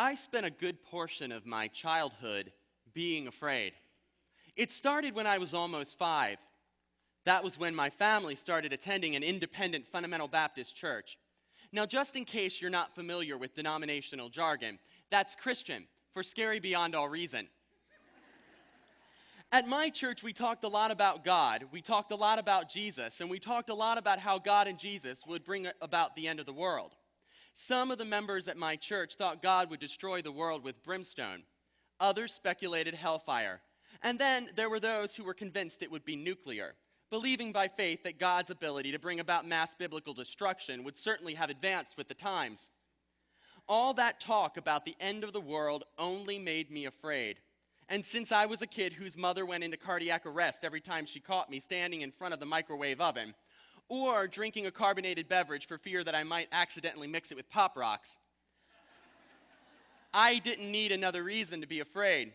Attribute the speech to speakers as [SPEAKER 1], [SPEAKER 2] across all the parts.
[SPEAKER 1] I spent a good portion of my childhood being afraid. It started when I was almost 5. That was when my family started attending an independent fundamental Baptist church. Now, just in case you're not familiar with denominational jargon, that's Christian for scary beyond all reason. At my church, we talked a lot about God, we talked a lot about Jesus, and we talked a lot about how God and Jesus would bring about the end of the world. Some of the members at my church thought God would destroy the world with brimstone. Others speculated hellfire. And then there were those who were convinced it would be nuclear, believing by faith that God's ability to bring about mass biblical destruction would certainly have advanced with the times. All that talk about the end of the world only made me afraid. And since I was a kid whose mother went into cardiac arrest every time she caught me standing in front of the microwave oven, or drinking a carbonated beverage for fear that I might accidentally mix it with Pop Rocks, I didn't need another reason to be afraid.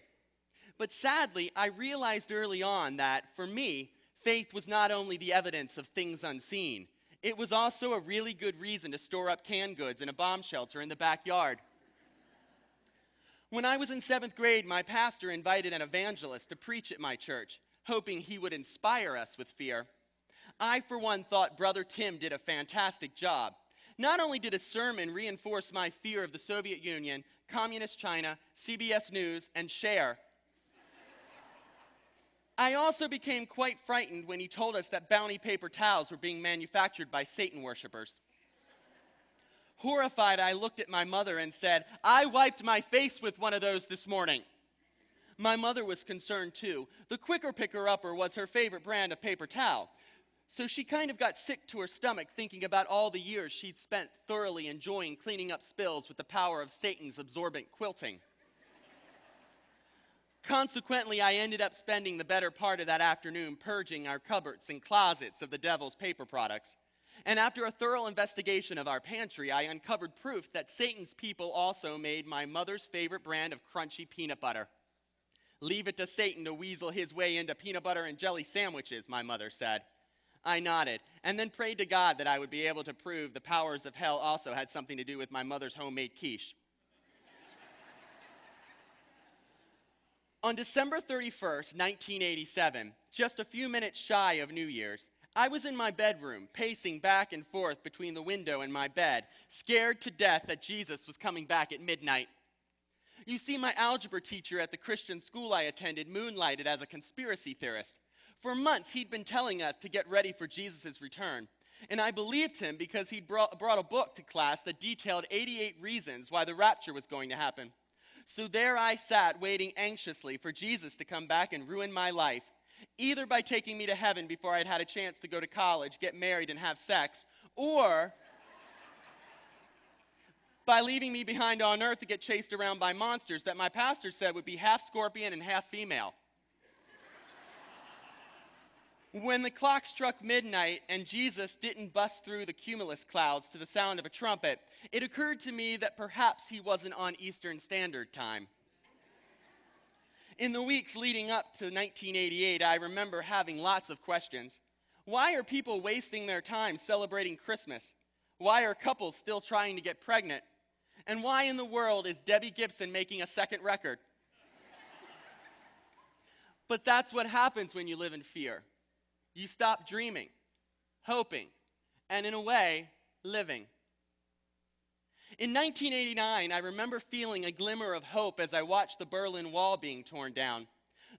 [SPEAKER 1] But sadly, I realized early on that, for me, faith was not only the evidence of things unseen, it was also a really good reason to store up canned goods in a bomb shelter in the backyard. When I was in 7th grade, my pastor invited an evangelist to preach at my church, hoping he would inspire us with fear. I, for one, thought Brother Tim did a fantastic job. Not only did his sermon reinforce my fear of the Soviet Union, Communist China, CBS News, and Cher, I also became quite frightened when he told us that Bounty paper towels were being manufactured by Satan worshipers. Horrified, I looked at my mother and said, "I wiped my face with one of those this morning." My mother was concerned too. The Quicker Picker-Upper was her favorite brand of paper towel. So she kind of got sick to her stomach thinking about all the years she'd spent thoroughly enjoying cleaning up spills with the power of Satan's absorbent quilting. Consequently, I ended up spending the better part of that afternoon purging our cupboards and closets of the devil's paper products. And after a thorough investigation of our pantry, I uncovered proof that Satan's people also made my mother's favorite brand of crunchy peanut butter. "Leave it to Satan to weasel his way into peanut butter and jelly sandwiches," my mother said. I nodded, and then prayed to God that I would be able to prove the powers of hell also had something to do with my mother's homemade quiche. On December 31st, 1987, just a few minutes shy of New Year's, I was in my bedroom, pacing back and forth between the window and my bed, scared to death that Jesus was coming back at midnight. You see, my algebra teacher at the Christian school I attended moonlighted as a conspiracy theorist. For months, he'd been telling us to get ready for Jesus' return. And I believed him because he'd brought a book to class that detailed 88 reasons why the rapture was going to happen. So there I sat, waiting anxiously for Jesus to come back and ruin my life, either by taking me to heaven before I'd had a chance to go to college, get married, and have sex, or by leaving me behind on earth to get chased around by monsters that my pastor said would be half scorpion and half female. When the clock struck midnight and Jesus didn't bust through the cumulus clouds to the sound of a trumpet, it occurred to me that perhaps he wasn't on Eastern Standard Time. In the weeks leading up to 1988, I remember having lots of questions. Why are people wasting their time celebrating Christmas? Why are couples still trying to get pregnant? And why in the world is Debbie Gibson making a second record? But that's what happens when you live in fear. You stop dreaming, hoping, and in a way, living. In 1989, I remember feeling a glimmer of hope as I watched the Berlin Wall being torn down.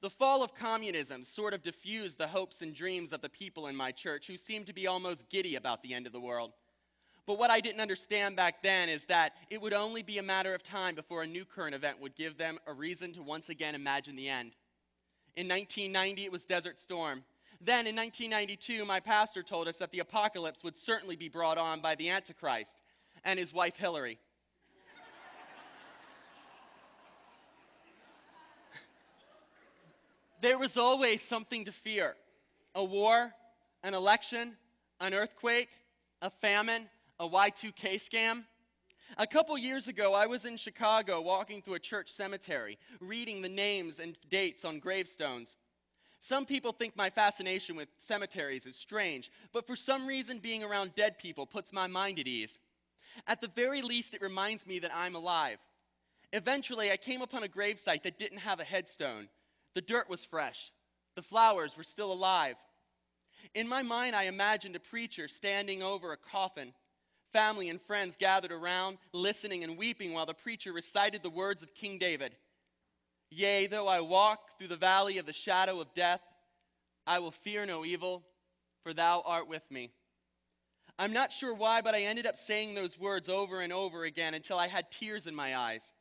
[SPEAKER 1] The fall of communism sort of diffused the hopes and dreams of the people in my church who seemed to be almost giddy about the end of the world. But what I didn't understand back then is that it would only be a matter of time before a new current event would give them a reason to once again imagine the end. In 1990, it was Desert Storm. Then, in 1992, my pastor told us that the apocalypse would certainly be brought on by the Antichrist and his wife Hillary. There was always something to fear: a war, an election, an earthquake, a famine, a Y2K scam. A couple years ago, I was in Chicago walking through a church cemetery, reading the names and dates on gravestones. Some people think my fascination with cemeteries is strange, but for some reason being around dead people puts my mind at ease. At the very least, it reminds me that I'm alive. Eventually, I came upon a gravesite that didn't have a headstone. The dirt was fresh. The flowers were still alive. In my mind, I imagined a preacher standing over a coffin. Family and friends gathered around, listening and weeping while the preacher recited the words of King David. Yea, though I walk through the valley of the shadow of death, I will fear no evil, for thou art with me. I'm not sure why, but I ended up saying those words over and over again until I had tears in my eyes.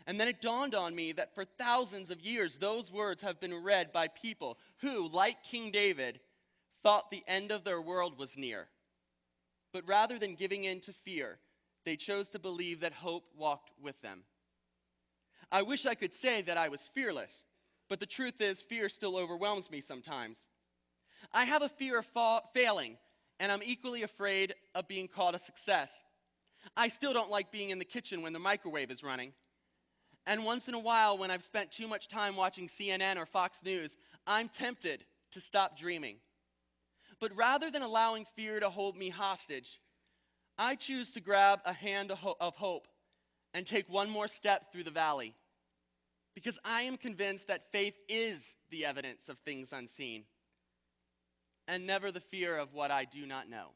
[SPEAKER 1] And then it dawned on me that for thousands of years, those words have been read by people who, like King David, thought the end of their world was near. But rather than giving in to fear, they chose to believe that hope walked with them. I wish I could say that I was fearless, but the truth is, fear still overwhelms me sometimes. I have a fear of failing, and I'm equally afraid of being called a success. I still don't like being in the kitchen when the microwave is running. And once in a while, when I've spent too much time watching CNN or Fox News, I'm tempted to stop dreaming. But rather than allowing fear to hold me hostage, I choose to grab a hand of hope and take one more step through the valley. Because I am convinced that faith is the evidence of things unseen, and never the fear of what I do not know.